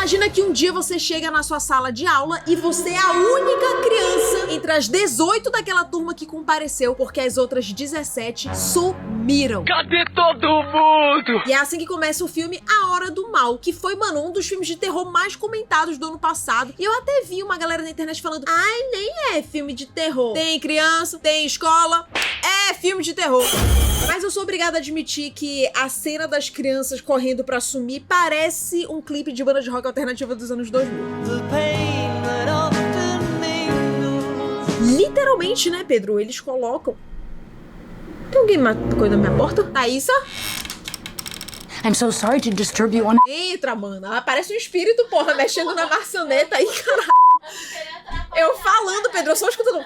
Imagina que um dia você chega na sua sala de aula e você é a única criança entre as 18 daquela turma que compareceu, porque as outras 17 sumiram. Cadê todo mundo? E é assim que começa o filme A Hora do Mal, que foi, mano, um dos filmes de terror mais comentados do ano passado. E eu até vi uma galera na internet falando: ai, nem é filme de terror. Tem criança, tem escola, é filme de terror. Mas eu sou obrigada a admitir que a cena das crianças correndo pra sumir parece um clipe de banda de rock alternativa dos anos 2000. Literalmente, né, Pedro? Eles colocam... Tem alguém coisa na minha porta? Thaísa? I'm so sorry to disturb you on... Entra, mano. Ela parece um espírito, porra, mexendo na maçaneta aí, caralho. Eu falando, Pedro, eu só escutando...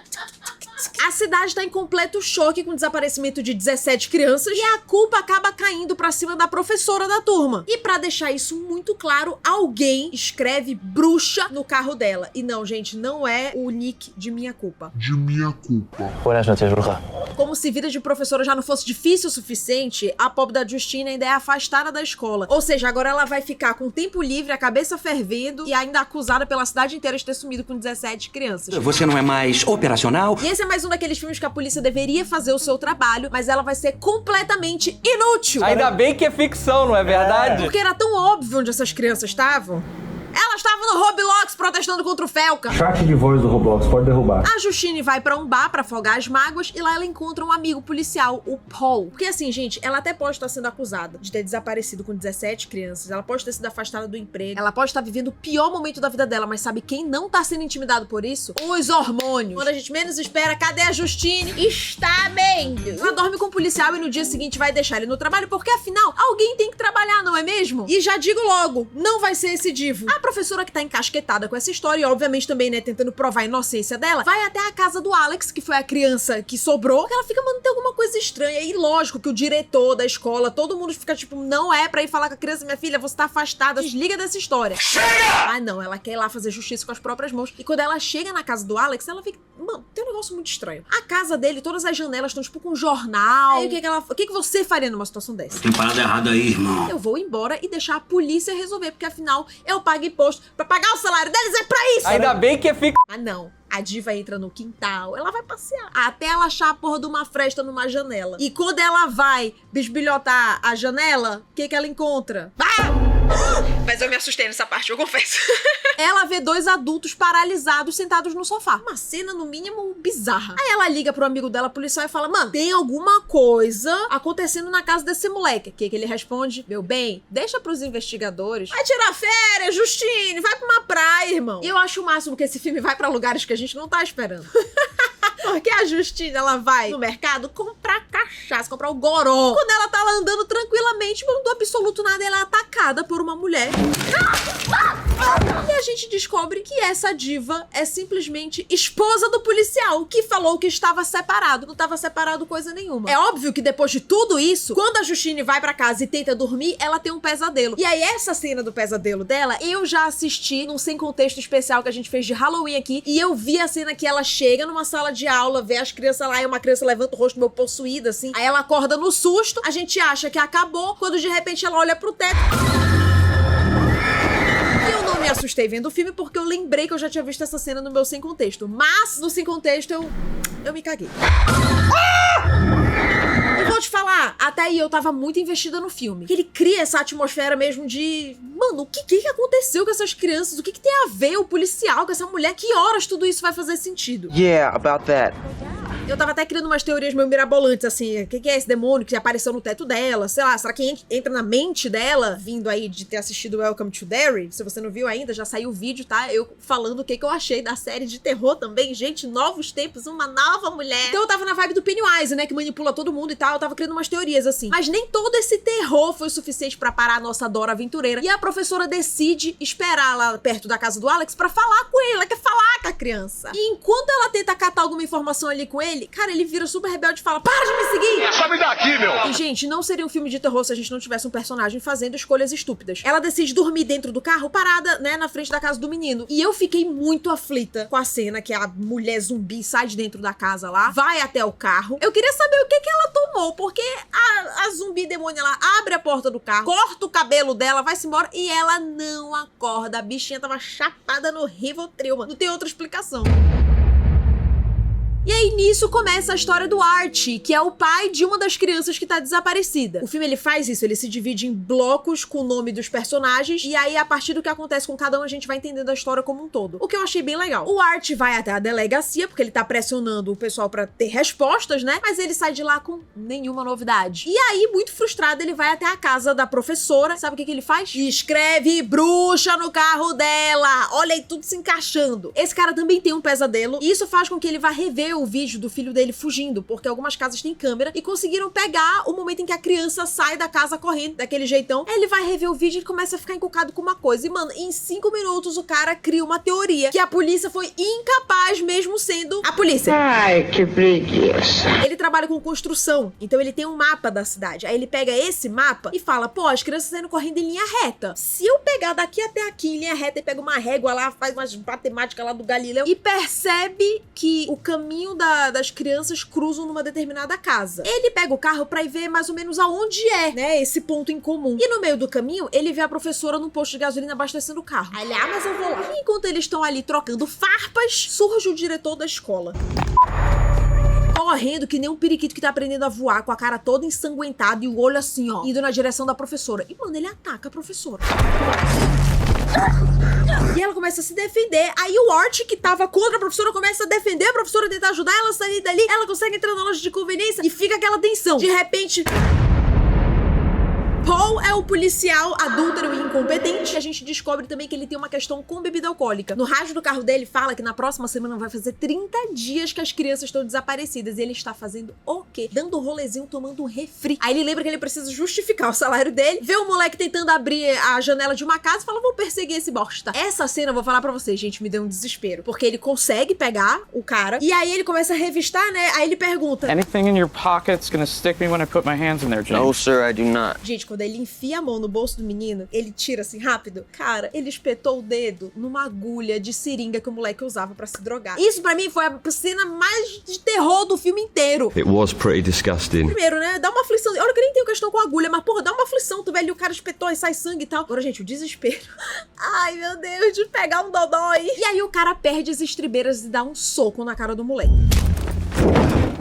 A cidade tá em completo choque com o desaparecimento de 17 crianças e a culpa acaba caindo pra cima da professora da turma. E pra deixar isso muito claro, alguém escreve bruxa no carro dela. E não, gente, não é o nick de Minha Culpa. De minha culpa. Buenas noches, bruja. Como se vida de professora já não fosse difícil o suficiente, a pobre da Justina ainda é afastada da escola. Ou seja, agora ela vai ficar com tempo livre, a cabeça fervendo e ainda acusada pela cidade inteira de ter sumido com 17 crianças. Você não é mais operacional? E esse é mais um daqueles filmes que a polícia deveria fazer o seu trabalho, mas ela vai ser completamente inútil. Ainda bem que é ficção, não é verdade? Porque era tão óbvio onde essas crianças estavam. Elas estavam no Roblox protestando contra o Felca. Chat de voz do Roblox, pode derrubar. A Justine vai pra um bar pra afogar as mágoas e lá ela encontra um amigo policial, o Paul. Porque assim, gente, ela até pode estar sendo acusada de ter desaparecido com 17 crianças, ela pode ter sido afastada do emprego, ela pode estar vivendo o pior momento da vida dela, mas sabe quem não tá sendo intimidado por isso? Os hormônios. Quando a gente menos espera, cadê a Justine? Está bem. Ela dorme com o policial e no dia seguinte vai deixar ele no trabalho, porque afinal, alguém tem que trabalhar, não é mesmo? E já digo logo, não vai ser esse divo. A professora que tá encasquetada com essa história e obviamente também, né, tentando provar a inocência dela, vai até a casa do Alex, que foi a criança que sobrou, porque ela fica, mano, tem alguma coisa estranha. E lógico que o diretor da escola, todo mundo fica tipo, não é pra ir falar com a criança, minha filha, você tá afastada, desliga dessa história. Chega! Ah, não, ela quer ir lá fazer justiça com as próprias mãos. E quando ela chega na casa do Alex, ela fica, mano, tem um negócio muito estranho. A casa dele, todas as janelas estão tipo com um jornal. Aí o que você faria numa situação dessa? Tem parada errada aí, irmão. Eu vou embora e deixar a polícia resolver, porque afinal eu pago imposto pra pagar o salário deles, é pra isso! Ainda bem que é ficção. Ah, não. A diva entra no quintal, ela vai passear. Até ela achar a porra de uma fresta numa janela. E quando ela vai bisbilhotar a janela, o que ela encontra? Mas eu me assustei nessa parte, eu confesso. Ela vê dois adultos paralisados sentados no sofá. Uma cena, no mínimo, bizarra. Aí ela liga pro amigo dela, policial, e fala, mano, tem alguma coisa acontecendo na casa desse moleque. O que ele responde? Meu bem, deixa pros investigadores. Vai tirar férias, Justine, vai pra uma praia, irmão. E eu acho o máximo que esse filme vai pra lugares que a gente não tá esperando. Porque a Justine, ela vai no mercado comprar cachaça, comprar o goró. Quando ela tá lá andando tranquilamente, do absoluto nada, ela é atacada por uma mulher. E a gente descobre que essa diva é simplesmente esposa do policial, que falou que estava separado. Não estava separado coisa nenhuma. É óbvio que depois de tudo isso, quando a Justine vai pra casa e tenta dormir, ela tem um pesadelo. E aí essa cena do pesadelo dela, eu já assisti num Sem Contexto especial que a gente fez de Halloween aqui, e eu vi a cena que ela chega numa sala de aula, vê as crianças lá, e uma criança levanta o rosto meio possuída, assim. Aí ela acorda no susto, a gente acha que acabou, quando de repente ela olha pro teto. E eu não me assustei vendo o filme porque eu lembrei que eu já tinha visto essa cena no meu Sem Contexto. Mas, no Sem Contexto, eu me caguei. Eu vou te falar, até aí eu tava muito investida no filme. Ele cria essa atmosfera mesmo de... Mano, o que aconteceu com essas crianças? O que tem a ver o policial com essa mulher? Que horas tudo isso vai fazer sentido? Yeah, about that. Eu tava até criando umas teorias meio mirabolantes, assim, o que é esse demônio que apareceu no teto dela? Sei lá, será que entra na mente dela, vindo aí de ter assistido Welcome to Derry? Se você não viu ainda, já saiu o vídeo, tá? Eu falando o que eu achei da série de terror também. Gente, novos tempos, uma nova mulher. Então eu tava na vibe do Pennywise, né, que manipula todo mundo e tal. Eu tava criando umas teorias, assim. Mas nem todo esse terror foi o suficiente pra parar a nossa Dora aventureira. E a professora decide esperar lá perto da casa do Alex pra falar com ele. Ela quer falar com a criança. E enquanto ela tenta catar alguma informação ali com ele, dele, cara, ele vira super rebelde e fala, para de me seguir! Sabe daqui, meu! E, gente, não seria um filme de terror se a gente não tivesse um personagem fazendo escolhas estúpidas. Ela decide dormir dentro do carro, parada, né, na frente da casa do menino. E eu fiquei muito aflita com a cena que a mulher zumbi sai de dentro da casa lá, vai até o carro. Eu queria saber o que ela tomou, porque a zumbi demônia lá abre a porta do carro, corta o cabelo dela, vai-se embora e ela não acorda. A bichinha tava chapada no Rivotril, mano. Não tem outra explicação. E aí, nisso, começa a história do Art, que é o pai de uma das crianças que tá desaparecida. O filme, ele faz isso, ele se divide em blocos com o nome dos personagens, e aí, a partir do que acontece com cada um, a gente vai entendendo a história como um todo. O que eu achei bem legal. O Art vai até a delegacia, porque ele tá pressionando o pessoal pra ter respostas, né? Mas ele sai de lá com nenhuma novidade. E aí, muito frustrado, ele vai até a casa da professora. Sabe o que ele faz? Escreve bruxa no carro dela. Olha aí, tudo se encaixando. Esse cara também tem um pesadelo, e isso faz com que ele vá rever o vídeo do filho dele fugindo, porque algumas casas têm câmera e conseguiram pegar o momento em que a criança sai da casa correndo daquele jeitão. Aí ele vai rever o vídeo e começa a ficar encucado com uma coisa. E, mano, em 5 minutos o cara cria uma teoria que a polícia foi incapaz, mesmo sendo a polícia. Ai, que preguiça. Ele trabalha com construção, então ele tem um mapa da cidade. Aí ele pega esse mapa e fala, pô, as crianças saindo correndo em linha reta. Se eu pegar daqui até aqui em linha reta e pego uma régua lá, faz umas matemáticas lá do Galileu e percebe que o caminho das crianças cruzam numa determinada casa. Ele pega o carro pra ir ver mais ou menos aonde é, né, esse ponto em comum. E no meio do caminho, ele vê a professora num posto de gasolina abastecendo o carro. Aí ele, mas eu vou lá. E enquanto eles estão ali trocando farpas, surge o diretor da escola. Correndo que nem um periquito que tá aprendendo a voar, com a cara toda ensanguentada e o olho assim, ó, indo na direção da professora. E, mano, ele ataca a professora. E ela começa a se defender. Aí o Art, que tava contra a professora, começa a defender a professora, tentar ajudar ela a sair dali. Ela consegue entrar na loja de conveniência e fica aquela tensão. De repente, Paul é o policial adúltero e incompetente. A gente descobre também que ele tem uma questão com bebida alcoólica. No rádio do carro dele fala que na próxima semana vai fazer 30 dias que as crianças estão desaparecidas. E ele está fazendo o quê? Dando um rolezinho, tomando um refri. Aí ele lembra que ele precisa justificar o salário dele. Vê o moleque tentando abrir a janela de uma casa e fala, vou perseguir esse bosta. Essa cena, eu vou falar pra vocês, gente, me deu um desespero. Porque ele consegue pegar o cara e aí ele começa a revistar, né? Aí ele pergunta, Anything in your pocket's gonna stick me when I put my hands in there, James? No, sir, I do not. gente, quando ele enfia a mão no bolso do menino, ele tira assim rápido. Cara, ele espetou o dedo numa agulha de seringa que o moleque usava pra se drogar. Isso pra mim foi a cena mais de terror do filme inteiro. It was pretty disgusting. Primeiro, né, dá uma aflição. Olha que eu nem tenho questão com agulha, mas porra, dá uma aflição. Tu vê ali o cara espetou e sai sangue e tal. Agora, gente, o desespero. Ai, meu Deus, de pegar um dodói. E aí o cara perde as estribeiras e dá um soco na cara do moleque.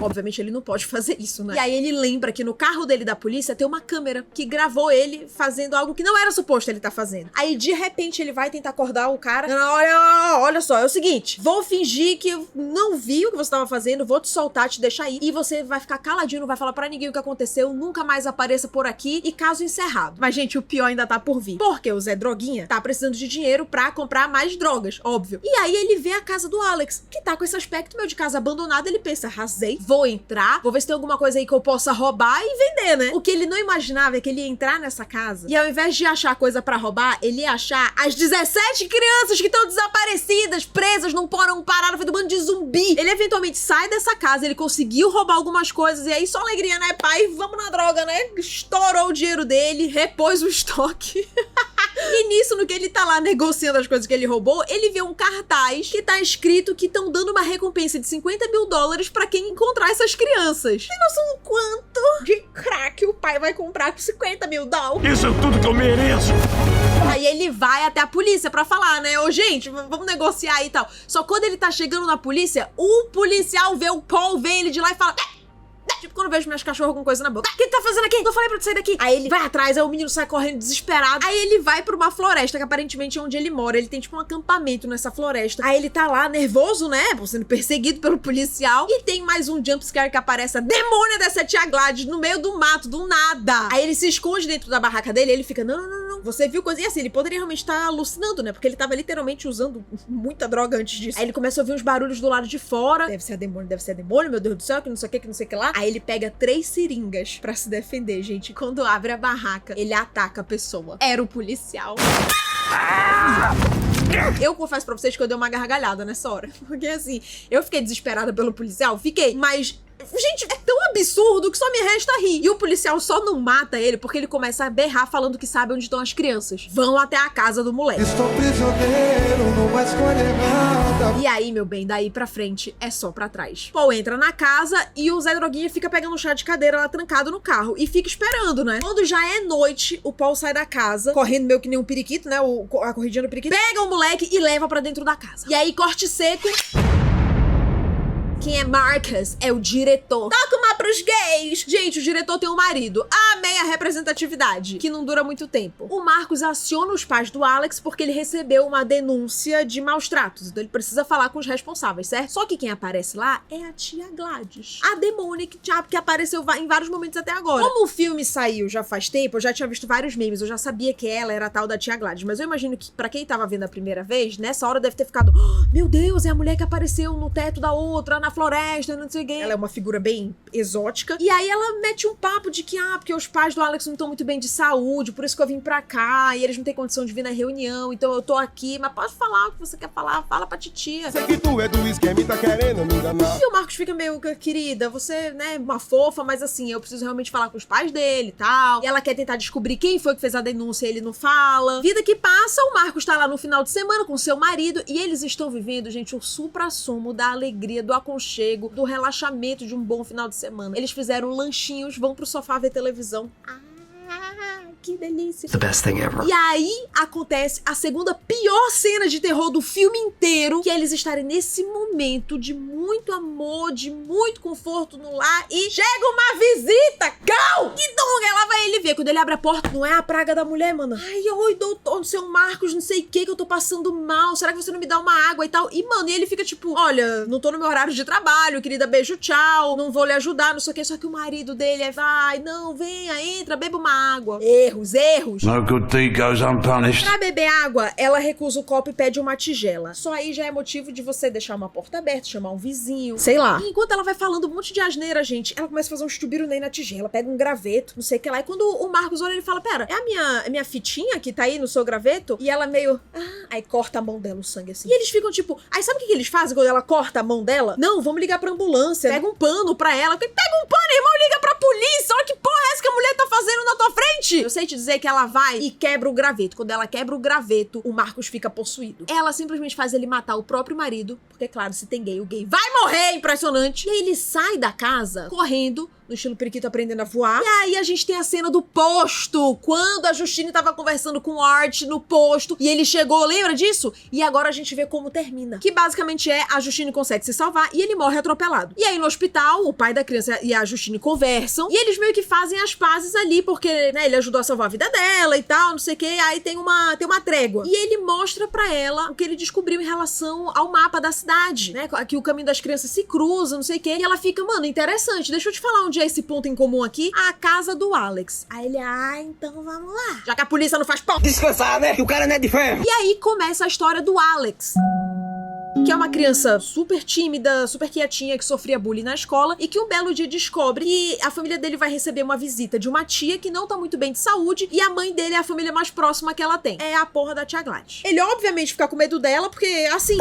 Obviamente ele não pode fazer isso, né? E aí ele lembra que no carro dele da polícia tem uma câmera que gravou ele fazendo algo que não era suposto ele estar fazendo. Aí de repente ele vai tentar acordar o cara. Olha só, é o seguinte, vou fingir que eu não vi o que você estava fazendo, vou te soltar, te deixar aí e você vai ficar caladinho, não vai falar pra ninguém o que aconteceu, nunca mais apareça por aqui e caso encerrado. Mas gente, o pior ainda tá por vir, porque o Zé Droguinha tá precisando de dinheiro pra comprar mais drogas, óbvio. E aí ele vê a casa do Alex, que tá com esse aspecto meio de casa abandonada, ele pensa, arrasei, vou entrar, vou ver se tem alguma coisa aí que eu possa roubar e vender, né? O que ele não imaginava é que ele ia entrar nessa casa e ao invés de achar coisa pra roubar, ele ia achar as 17 crianças que estão desaparecidas, presas num porão parado, feito um bando de zumbi. Ele eventualmente sai dessa casa, ele conseguiu roubar algumas coisas e aí só alegria, né, pai? Vamos na droga, né? Estourou o dinheiro dele, repôs o estoque. E nisso, no que ele tá lá negociando as coisas que ele roubou, ele vê um cartaz que tá escrito que estão dando uma recompensa de $50 mil pra quem encontrar essas crianças. Tem noção do quanto de crack o pai vai comprar com $50 mil? Isso é tudo que eu mereço. Aí ele vai até a polícia pra falar, né? Ô, gente, vamos negociar aí e tal. Só quando ele tá chegando na polícia, o policial vê o Paul, vê ele de lá e fala... Tipo, quando eu vejo minhas cachorras com coisa na boca. O que ele tá fazendo aqui? Eu falei pra tu sair daqui. Aí ele vai atrás, aí o menino sai correndo desesperado. Aí ele vai pra uma floresta, que aparentemente é onde ele mora. Ele tem tipo um acampamento nessa floresta. Aí ele tá lá, nervoso, né? Sendo perseguido pelo policial. E tem mais um jumpscare que aparece a demônia dessa tia Gladys no meio do mato, do nada. Aí ele se esconde dentro da barraca dele e ele fica, não. Você viu coisa? E assim, ele poderia realmente estar alucinando, né? Porque ele tava literalmente usando muita droga antes disso. Aí ele começa a ouvir uns barulhos do lado de fora. Deve ser a demônio, meu Deus do céu, que não sei o que lá. Aí ele pega 3 seringas pra se defender, gente. Quando abre a barraca, ele ataca a pessoa. Era o policial. Eu confesso pra vocês que eu dei uma gargalhada nessa hora. Porque assim, eu fiquei desesperada pelo policial, fiquei, mas... Gente, é tão absurdo que só me resta rir. E o policial só não mata ele porque ele começa a berrar falando que sabe onde estão as crianças. Vão até a casa do moleque. Estou prisioneiro, não vai escolher nada. E aí, meu bem, daí pra frente é só pra trás. Paul entra na casa e o Zé Droguinha fica pegando um chá de cadeira lá trancado no carro. E fica esperando, né? Quando já é noite, o Paul sai da casa, correndo meio que nem um periquito, né? A corridinha do periquito. Pega o moleque e leva pra dentro da casa. E aí, corte seco... Quem é Marcus é o diretor. Toca uma pros gays! Gente, o diretor tem um marido. Amei a representatividade, que não dura muito tempo. O Marcus aciona os pais do Alex porque ele recebeu uma denúncia de maus tratos. Então ele precisa falar com os responsáveis, certo? Só que quem aparece lá é a tia Gladys. A demônia que apareceu em vários momentos até agora. Como o filme saiu já faz tempo, eu já tinha visto vários memes, eu já sabia que ela era a tal da tia Gladys. Mas eu imagino que pra quem tava vendo a primeira vez, nessa hora deve ter ficado, oh, meu Deus, é a mulher que apareceu no teto da outra, na floresta, não sei o quê. Ela é uma figura bem exótica. E aí ela mete um papo de que, porque os pais do Alex não estão muito bem de saúde, por isso que eu vim pra cá, e eles não têm condição de vir na reunião, então eu tô aqui, mas pode falar o que você quer falar, fala pra titia. Sei que tu é do esquema e tá querendo me enganar. E o Marcos fica meio, querida, você, né, uma fofa, mas assim, eu preciso realmente falar com os pais dele e tal. E ela quer tentar descobrir quem foi que fez a denúncia e ele não fala. Vida que passa, o Marcos tá lá no final de semana com seu marido e eles estão vivendo, gente, o supra-sumo da alegria, do aconchego, do relaxamento de um bom final de semana. Eles fizeram lanchinhos, vão pro sofá ver televisão. Que delícia. The best thing ever. E aí acontece a segunda pior cena de terror do filme inteiro, que é eles estarem nesse momento de muito amor, de muito conforto no lar e chega uma visita, Gal! E então lá vai ele ver, quando ele abre a porta, não é a praga da mulher, mano. Ai, oi, doutor, seu Marcos, não sei o que eu tô passando mal, será que você não me dá uma água e tal? E, mano, e ele fica tipo, olha, não tô no meu horário de trabalho, querida, beijo, tchau, não vou lhe ajudar, não sei o que, só que o marido dele é, vai, não, venha, entra, beba uma água. Erros. No good deed goes unpunished. Pra beber água, ela recusa o copo e pede uma tigela. Só aí já é motivo de você deixar uma porta aberta, chamar um vizinho, sei lá. E enquanto ela vai falando um monte de asneira, gente, ela começa a fazer um chubirunei na tigela, pega um graveto, não sei o que lá. E quando o Marcos olha, ele fala, pera, é a minha fitinha que tá aí no seu graveto? E ela meio, aí corta a mão dela, o sangue assim. E eles ficam tipo, aí sabe o que eles fazem quando ela corta a mão dela? Não, vamos ligar pra ambulância, pega um pano pra ela. Pega um pano, irmão, liga pra polícia, olha que porra é essa que a mulher tá fazendo na tua frente. Eu sei te dizer que ela vai e quebra o graveto. Quando ela quebra o graveto, o Marcos fica possuído. Ela simplesmente faz ele matar o próprio marido, porque claro, se tem gay, o gay vai morrer, impressionante. E aí ele sai da casa correndo, no estilo periquito aprendendo a voar. E aí a gente tem a cena do posto, quando a Justine tava conversando com o Art no posto, e ele chegou, lembra disso? E agora a gente vê como termina. Que basicamente é, a Justine consegue se salvar e ele morre atropelado. E aí no hospital, o pai da criança e a Justine conversam, e eles meio que fazem as pazes ali, porque, né, ele ajudou a salvar a vida dela e tal, não sei o que, aí tem uma trégua. E ele mostra pra ela o que ele descobriu em relação ao mapa da cidade, né, que o caminho das crianças se cruza, não sei o que, e ela fica, mano, interessante, deixa eu te falar onde é esse ponto em comum aqui, a casa do Alex. Aí ele, então vamos lá. Já que a polícia não faz pau. Descansar, né? Que o cara não é de ferro. E aí começa a história do Alex, que é uma criança super tímida, super quietinha, que sofria bullying na escola e que um belo dia descobre que a família dele vai receber uma visita de uma tia que não tá muito bem de saúde e a mãe dele é a família mais próxima que ela tem. É a porra da tia Gladys. Ele obviamente fica com medo dela porque, assim...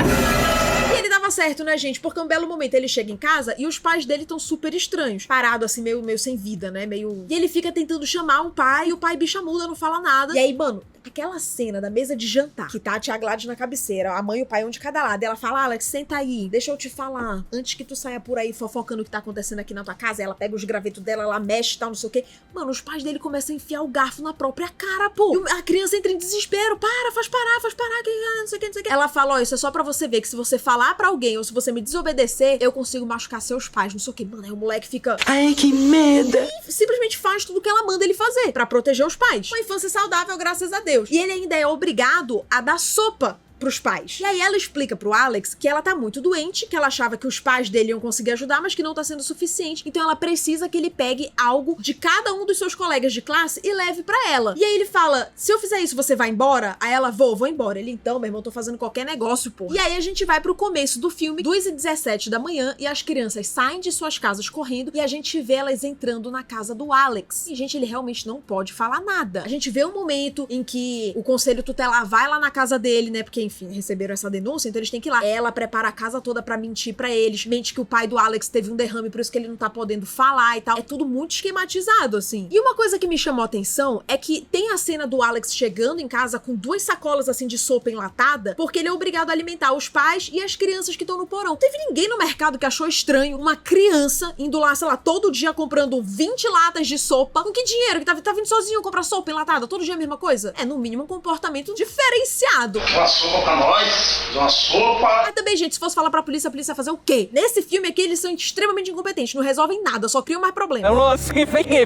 E ele dava certo, né, gente? Porque um belo momento ele chega em casa e os pais dele estão super estranhos. Parado, assim, meio sem vida, né? E ele fica tentando chamar um pai e o pai bicha muda, não fala nada. E aí, mano, aquela cena da mesa de jantar, que tá a tia Gladys na cabeceira, a mãe e o pai um de cada lado, ela fala, Alex, senta aí, deixa eu te falar, antes que tu saia por aí fofocando o que tá acontecendo aqui na tua casa, ela pega os gravetos dela, ela mexe e tal, não sei o quê. Mano, os pais dele começam a enfiar o garfo na própria cara, pô. E a criança entra em desespero, faz parar, que não sei o que. Ela fala, ó, isso é só pra você ver que se você falar pra alguém ou se você me desobedecer, eu consigo machucar seus pais, não sei o que. Mano, aí o moleque fica... Ai, que medo. E simplesmente faz tudo que ela manda ele fazer pra proteger os pais. Uma infância saudável, graças a Deus. E ele ainda é obrigado a dar sopa pros pais. E aí ela explica pro Alex que ela tá muito doente, que ela achava que os pais dele iam conseguir ajudar, mas que não tá sendo suficiente. Então ela precisa que ele pegue algo de cada um dos seus colegas de classe e leve pra ela. E aí ele fala, se eu fizer isso, você vai embora? Aí ela, vou embora. Ele, então, meu irmão, tô fazendo qualquer negócio, pô. E aí a gente vai pro começo do filme, 2h17 da manhã, e as crianças saem de suas casas correndo, e a gente vê elas entrando na casa do Alex. E, gente, ele realmente não pode falar nada. A gente vê um momento em que o conselho tutelar vai lá na casa dele, né, porque enfim, receberam essa denúncia, então eles têm que ir lá. Ela prepara a casa toda pra mentir pra eles, mente que o pai do Alex teve um derrame, por isso que ele não tá podendo falar e tal. É tudo muito esquematizado, assim. E uma coisa que me chamou a atenção é que tem a cena do Alex chegando em casa com 2 sacolas, assim, de sopa enlatada, porque ele é obrigado a alimentar os pais e as crianças que estão no porão. Não teve ninguém no mercado que achou estranho uma criança indo lá, sei lá, todo dia comprando 20 latas de sopa. Com que dinheiro? Que tá vindo sozinho comprar sopa enlatada? Todo dia a mesma coisa? É, no mínimo, um comportamento diferenciado. Uma sopa pra nós, uma sopa. Mas também, gente, se fosse falar pra polícia, a polícia ia fazer o quê? Nesse filme aqui, eles são extremamente incompetentes, não resolvem nada, só criam mais problemas.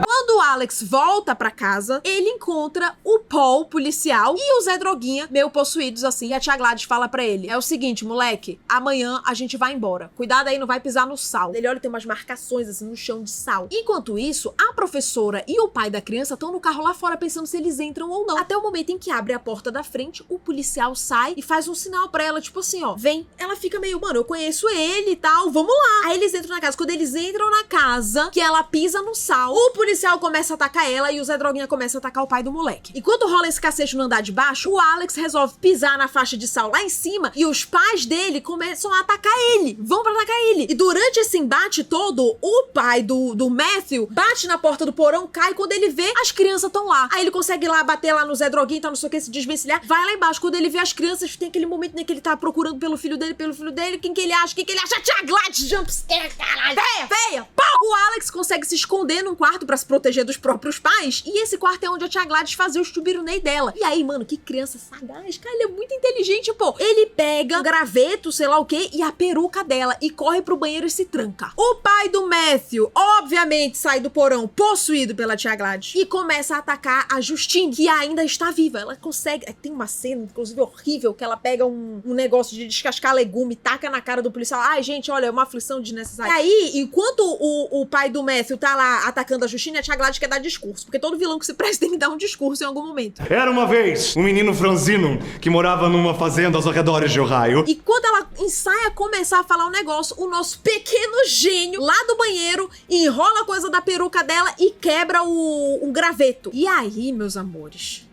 Quando o Alex volta pra casa, ele encontra o Paul, policial, e o Zé Droguinha, meio possuídos assim, e a tia Gladys fala pra ele, é o seguinte, moleque, amanhã a gente vai embora. Cuidado aí, não vai pisar no sal. Ele olha, tem umas marcações assim no chão de sal. Enquanto isso, a professora e o pai da criança estão no carro lá fora pensando se eles entram ou não. Até o momento em que abre a porta da frente, o policial sai e faz um sinal pra ela, tipo assim, ó, vem. Ela fica meio, mano, eu conheço ele e tal, vamos lá. Aí eles entram na casa. Quando eles entram na casa, que ela pisa no sal, o policial começa a atacar ela e o Zé Droguinha começa a atacar o pai do moleque. Enquanto rola esse cacete no andar de baixo, o Alex resolve pisar na faixa de sal lá em cima e os pais dele começam a atacar ele. Vão pra atacar ele. E durante esse embate todo, o pai do Matthew bate na porta do porão, cai, quando ele vê, as crianças estão lá. Aí ele consegue ir lá bater lá no Zé Droguinha, tá, não sei o que, se desvencilhar, vai lá embaixo. Quando ele vê as crianças, tem aquele momento em que ele tá procurando pelo filho dele, quem que ele acha? A tia Gladys, jumpscare, caralho. Feia, pau! O Alex consegue se esconder num quarto pra se proteger dos próprios pais, e esse quarto é onde a tia Gladys fazia o chubirunei dela. E aí, mano, que criança sagaz, cara, ele é muito inteligente, pô. Ele pega o graveto, sei lá o que, e a peruca dela, e corre pro banheiro e se tranca. O pai do Matthew, obviamente, sai do porão possuído pela tia Gladys e começa a atacar a Justine, que ainda está viva. Ela consegue... Tem uma cena, inclusive, horrível, que ela pega um negócio de descascar legume, taca na cara do policial. Ai, gente, olha, é uma aflição desnecessária. E aí, enquanto o pai do Matthew tá lá atacando a Justine, a tia Gladys quer dar discurso, porque todo vilão que se presta tem que dar um discurso em algum momento. Era uma vez um menino franzino que morava numa fazenda aos arredores de Ohio. E quando ela ensaia começar a falar um negócio, o nosso pequeno gênio lá do banheiro enrola a coisa da peruca dela e quebra o graveto. E aí, meus amores...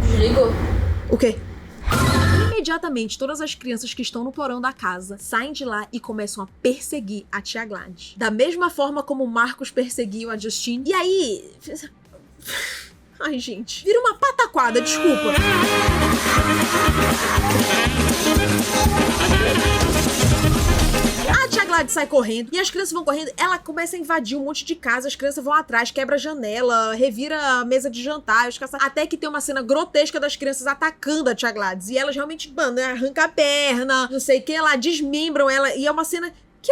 Desligou. O quê? Imediatamente, todas as crianças que estão no porão da casa saem de lá e começam a perseguir a tia Gladys. Da mesma forma como o Marcos perseguiu a Justine. E aí... Ai, gente. Vira uma pataquada, desculpa. A tia Gladys sai correndo e as crianças vão correndo. Ela começa a invadir um monte de casa, as crianças vão atrás, quebra a janela, revira a mesa de jantar, até que tem uma cena grotesca das crianças atacando a tia Gladys. E elas realmente, mano, arrancam a perna, não sei o que lá, desmembram ela. E é uma cena que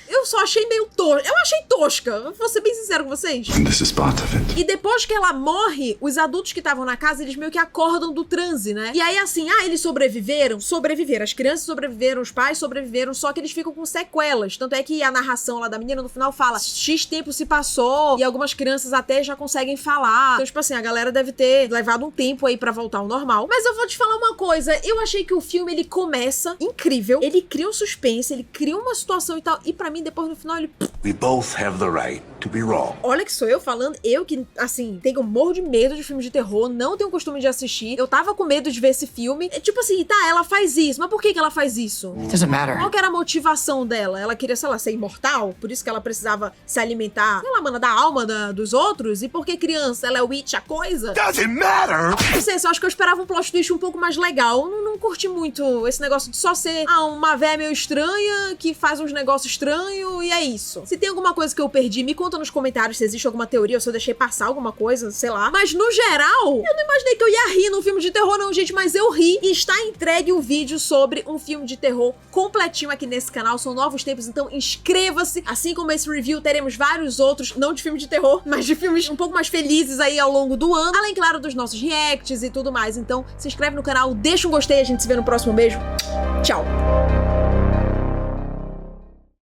eu só achei meio tosca. Eu achei tosca. Vou ser bem sincero com vocês. This is part of it. E depois que ela morre, os adultos que estavam na casa, eles meio que acordam do transe, né? E aí assim, eles sobreviveram? Sobreviveram. As crianças sobreviveram, os pais sobreviveram, só que eles ficam com sequelas. Tanto é que a narração lá da menina no final fala X tempo se passou e algumas crianças até já conseguem falar. Então, tipo assim, a galera deve ter levado um tempo aí pra voltar ao normal. Mas eu vou te falar uma coisa. Eu achei que o filme, ele começa incrível. Ele cria um suspense, ele cria uma situação e tal. E pra mim, depois no final ele... We both have the right to be wrong. Olha que sou eu falando, eu que, assim, tenho morro de medo de filmes de terror, não tenho costume de assistir, eu tava com medo de ver esse filme. É tipo assim, tá, ela faz isso, mas por que ela faz isso? It doesn't matter. Qual que era a motivação dela? Ela queria, sei lá, ser imortal? Por isso que ela precisava se alimentar, sei lá, mano, da alma dos outros? E por que criança? Ela é witch, a coisa? Doesn't matter. Não sei, eu acho que eu esperava um plot twist um pouco mais legal. Eu não curti muito esse negócio de só ser uma véia meio estranha que faz uns negócios estranhos e é isso. Se tem alguma coisa que eu perdi, me conta nos comentários se existe alguma teoria ou se eu deixei passar alguma coisa, sei lá. Mas no geral, eu não imaginei que eu ia rir num filme de terror não, gente, mas eu ri. E está entregue um vídeo sobre um filme de terror completinho aqui nesse canal. São novos tempos, então inscreva-se. Assim como esse review, teremos vários outros, não de filme de terror, mas de filmes um pouco mais felizes aí ao longo do ano. Além, claro, dos nossos reacts e tudo mais. Então, se inscreve no canal, deixa um gostei, a gente se vê no próximo beijo. Tchau!